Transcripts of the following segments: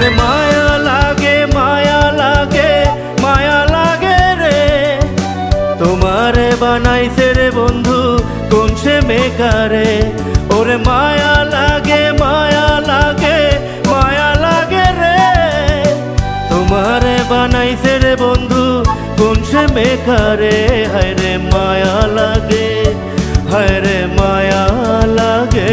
ওরে মায়া লাগে মায়া লাগে মায়া লাগে রে, তোমারে বানাইছে রে বন্ধু কোন সে মেকারে। ওরে মায়া লাগে মায়া লাগে মায়া লাগে রে, তোমারে বানাইছে রে বন্ধু কোন সে মেকারে। হায় রে মায়া লাগে হায় রে মায়া লাগে।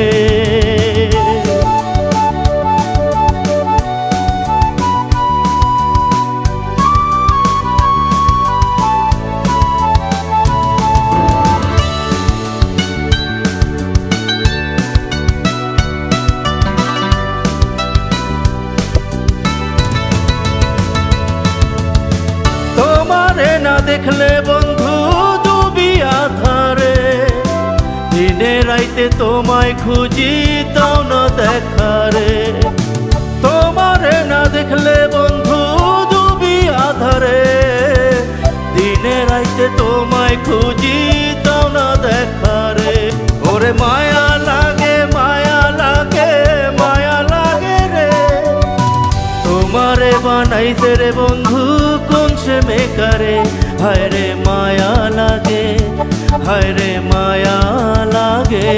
তোমারে না দেখলে বন্ধু ডুবি আধারে, দিনে রাইতে তোমায় খুঁজি তাও না দেখারে। তোমারে না দেখলে বন্ধু ডুবি আধারে, দিনে রাইতে তোমায় খুঁজি তাও না দেখারে। ওরে মায়া লাগে মায়া লাগে মায়া লাগে রে, তোমারে বানাইছে রে বন্ধু কোন সে মেকারে। হায় রে মায়া লাগে হায় রে মায়া লাগে।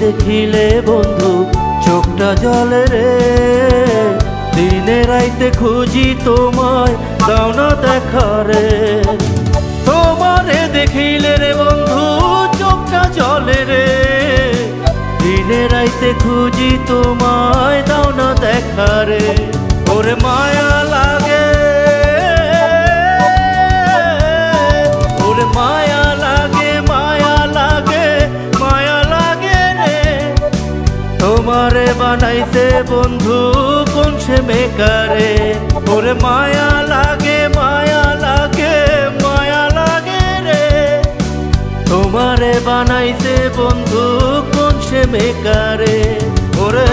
দেখিলে বন্ধু চোখটা জলে রে, দিনে রাইতে খুঁজি তোমায় দাও না দেখারে। তোমারে দেখিলে রে বন্ধু চোখটা জলে রে, দিনে রাইতে খুঁজি তোমায় দাও না দেখারে। ওরে মায়া লাগে ওরে মায়া লাগে মায়া লাগে মায়া লাগে রে, তোমারে বানাইছে বন্ধু কোন সে মেকারে। ওরে মায়া লাগে মায়া লাগে মায়া লাগে রে, তোমারে বানাইছে বন্ধু কোন সে মেকারে। ওরে